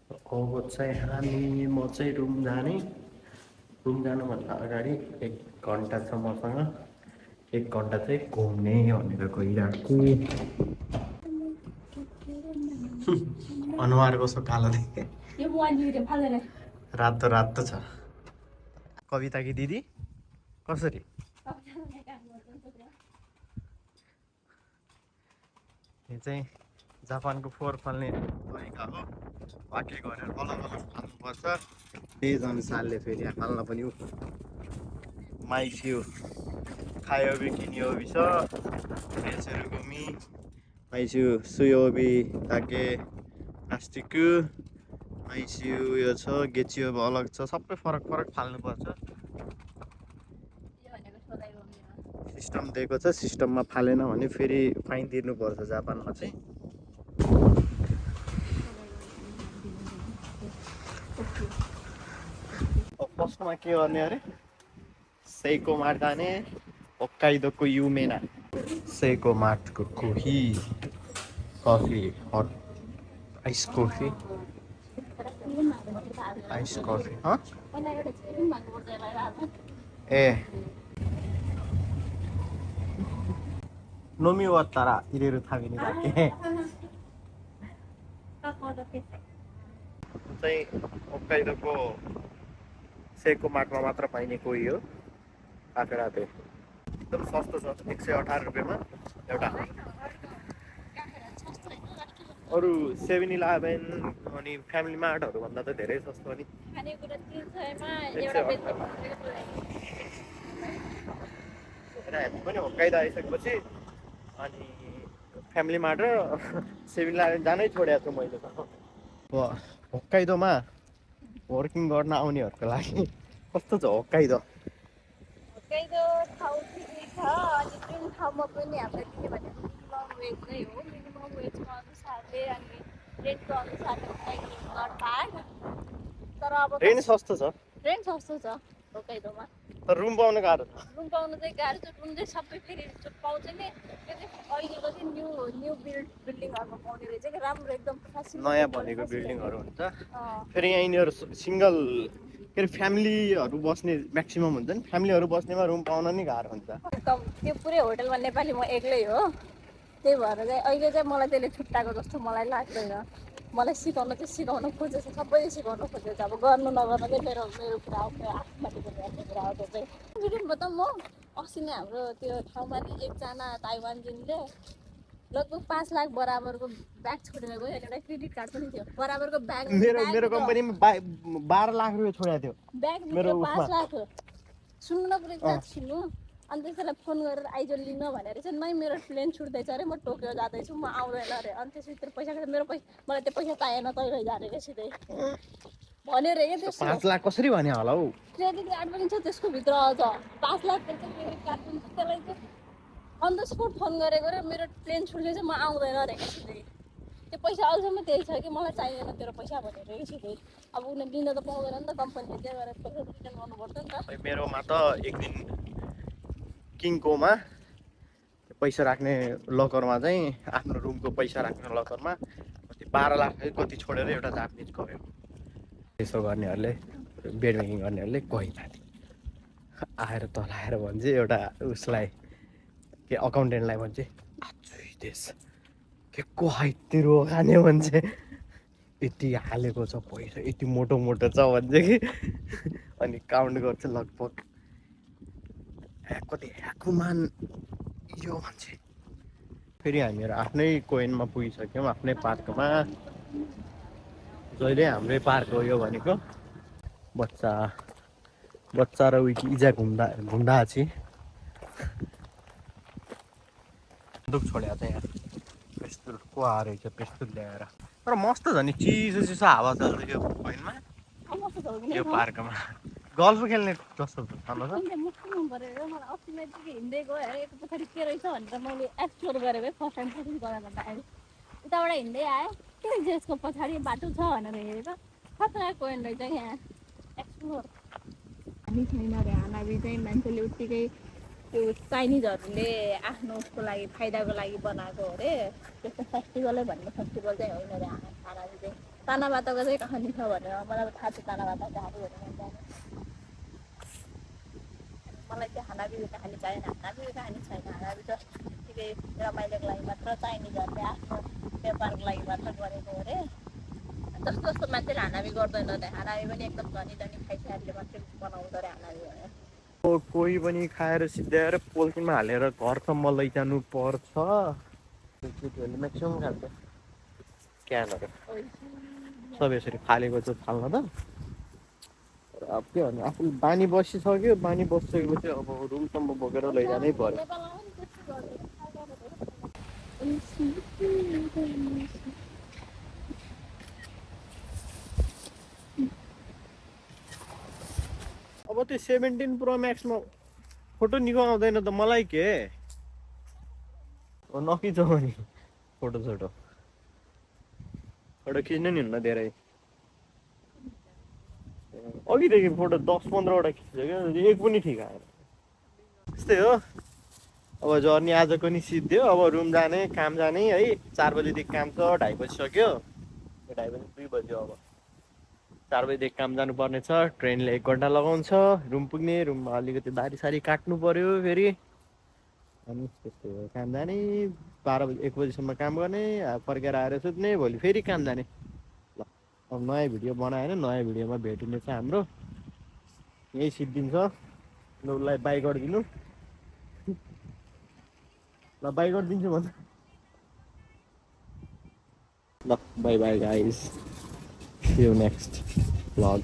अब चाहिँ म चाहिँ रुम जानुभन्दा अगाडि 1 घन्टा छ मसँग 1 घन्टा चाहिँ घुम्ने भनेर गइरहेको अनुहार कस्तो कालो देखे रातो रातो छ कविता कि दिदी कसरी यो चाहिँ जापानको फोहोर फाल्ने तरिका हो वाक्य गरेर अलग अलग फाल्नुपर्छ त्यही अनुसारले फेरि फाल्न पनि माइस्यो खायोबी किनियोबी छ यसरी घुमी माइस्यो सुयोबी ताके प्लास्टिक माइस्यो यो छ गेचियो अलग छ सबै फरक फरक फाल्नुपर्छ सिस्टम दिएको छ सिस्टममा फालेन भने फेरि फाइन तिर्नुपर्छ जापानमा चाहिँ फर्स्टमा के गर्ने अरे सेइको मार्ट जाने होक्काइदोको युमेना सेइको मार्टको कोही कफी हट आइस कफी ए नोमी वत्तारा इरेरु थामिनी राखे चाहिँ होक्काइदोको सेइको मार्टमा मात्र पाइने कोही हो काफे राते एकदम सस्तो छ 118 रुपियाँमा एउटा अरू 7-Eleven अनि फ्यामिली मार्टहरू भन्दा त धेरै सस्तो नि हामी पनि होक्काइदो आइसकेपछि अनि फ्यामिली मार्ट र 7-Eleven जानै छोडेको छु मैले त होक्काइदोमा वर्किङ गर्न आउनेहरूको लागि कस्तो छ होक्काइदो ठाउँ ठिकै छ अनि जुन ठाउँमा पनि हामीले के भने मिनिमम वेज नै हो मिनिमम वेजको अनुसारले अनि रेन्टको अनुसारले नट ब्याड तर अब रेन्ट सस्तो छ रेन्ट सस्तो छ होक्काइदोमा तर रुम पाउनु गाह्रो छ रुम पाउनु चाहिँ गाह्रो छ रुम चाहिँ सबै फेरि पाउँछ नि त्यो चाहिँ अहिलेको चाहिँ न्यू बिल्डिङहरूमा पाउने रहेछ कि राम्रो एकदम नयाँ बनेको बिल्डिङहरू हुन्छ फेरि यहीँनिर सिङ्गल के अरे फ्यामिलीहरू बस्ने म्याक्सिमम हुन्छ नि फ्यामिलीहरू बस्नेमा रुम पाउन नि गाह्रो हुन्छ त्यो पुरै होटलमा नेपाली म एक्लै हो त्यही भएर चाहिँ अहिले चाहिँ मलाई त्यसले छुट्टाएको जस्तो मलाई लाग्दैन मलाई सिकाउन खोजेछ सबैले सिकाउन खोजेछ अब गर्नु नगर्नु चाहिँ मेरो कुरा हो मेरो आफूमाथिको कुरा हो त्यो चाहिँ भिडियोमा त म अस्ति नै हाम्रो त्यो ठाउँमा नि एकजना ताइवानजीले लगभग 5 लाख बराबरको ब्याग छोडेर गयो एउटा क्रेडिट कार्ड पनि थियो बराबरको ब्याग मेरो कम्पनीमा 12 लाख रुपियाँ छोडेको थियो ब्याग मेरो 5 लाख हो सुन्नु न पुरै सुन्नु अनि त्यसैलाई फोन गरेर आइज लिन भनेर चाहिँ नै मेरो प्लेन छुट्दैछ अरे म टोकियो जाँदैछु म आउँदैन अरे अनि त्यसपछि पैसा मेरो मलाई त्यो पैसा चाहिएन तैँले जाने क्या सिधै भन्यो रे त्यो 5 लाख कसरी भन्यो होला हौ क्रेडिट कार्ड पनि छ त्यसको भित्र अझ 5 लाख क्रेडिट कार्ड पनि छ त्यसलाई चाहिँ अन द स्पोट फोन गरेको रे मेरो प्लेन छुट्दैछ म आउँदैन अरे क्या सिधै त्यो पैसा अहिलेसम्म त्यही छ कि मलाई चाहिएन तेरो पैसा भनेर सिधै अब उनीहरूले लिन त पाउँदैन नि त कम्पनीले त्यही भएर पैसा रिटर्न गर्नुपर्छ नि त मेरोमा त एक दिन किङकोमा पैसा राख्ने लकरमा चाहिँ आफ्नो रुमको पैसा राख्ने लकरमा कति 12 लाख कति छोडेर एउटा जापानिज गयो त्यसो गर्नेहरूले बेड मेकिङ गर्नेहरूले गइहाल्यो आएर तल आएर भन्छ एउटा उसलाई के अकाउन्टेन्टलाई भन्छ आजै देश के को हाइट तिरो खाने भन्छ यति हालेको छ पैसा यति मोटो मोटो छ भन्छ कि अनि काउन्ट गर्छ लगभग कति ह्याकुमान यो भन्छ फेरि हामीहरू आफ्नै कोइनमा पुगिसक्यौँ आफ्नै पार्कमा जहिले हाम्रै पार्क हो यो भनेको बच्चा र विकी इजा घुम्दा छि दुख छोड्या छ यहाँ पेस्तुल को आएछ पेस्तुल ल्याएर तर मस्त छ नि चिसो चिसो हावा चल्छ यो कोइनमा यो पार्कमा गल्फ खेल्ने जस्तो छ हिँड्दै गयो अरे यता पछाडि के रहेछ भनेर मैले एक्सप्लोर गरेको फर्स्ट टाइम कसरी गर्दा आयो उताबाट हिँड्दै आयो के त्यसको पछाडि बाटो छ भनेर हेरेको खतरा कोइन रहेछ यहाँ एक्सप्लोर हामी छैन अरे हामी चाहिँ मान्छेले उत्तिकै त्यो चाइनिजहरूले आफ्नो उसको लागि फाइदाको लागि बनाएको अरे त्यस्तो फेस्टिभलै भन्ने फेस्टिभल चाहिँ होइन अरे खाना चाहिँ तानाबाताको चाहिँ कहानी छ भनेर मलाई थाहा छ तानाबाता कहानी भनेर मलाई चाहिँ हानाबिबी कहानी चाहिएन हानाबिबी कहानी छैन हानाबिबी जस्ट ठिकै रमाइलोको लागि मात्र चाहिने गर्ने आफ्नो व्यापारको लागि मात्र गरेको अरे जस्तो जस्तो मान्छेले हानाबी गर्दैन अरे हानाबी पनि एकदम धनी धनी खाइसकेहरूले मात्रै बनाउँदो अरे हानाबी भने कोही पनि खाएर सिद्ध्याएर पोलिथिनमा हालेर घरसम्म लैजानु पर्छ केटीहरूले म्याक्सिमम् खान्छ क्यानहरू सब यसरी फालेको चाहिँ फाल्न त अब के भन्नु आफू बानी बसिसक्यो बानी बसिसकेपछि अब रुमसम्म बोकेर लैजानै पर्यो अब त्यो 17 प्रो म्याक्समा फोटो निको आउँदैन त मलाई के नखिच नि फोटो फोटो खिच्नु नि हुन्न धेरै अघिदेखि फोटो 10-15वटा खिच्छ क्या एक पनि ठिक आएन त्यस्तै हो अब जर्नी आजको नि सिद्धियो अब रुम जाने काम जाने है 4 बजीदेखि काम छ 2:30 बजी सक्यो 2:30 बजी 2 बज्यो अब 4 बजीदेखि काम जानुपर्ने छ ट्रेनले 1 घन्टा लगाउँछ रुम पुग्ने रुममा अलिकति दारी सारी काट्नु पर्यो फेरि अनि त्यस्तै हो काम जाने 12 बजी 1 बजीसम्म काम गर्ने फर्केर आएर सुत्ने भोलि फेरि काम जाने ल अब नयाँ भिडियो बनाएन नयाँ भिडियोमा भेटिने छ हाम्रो यही सिद्धिन्छ ल उसलाई बाई गरिदिनु ल बाई गरिदिन्छु भन्छ ल bye bye guys see you next vlog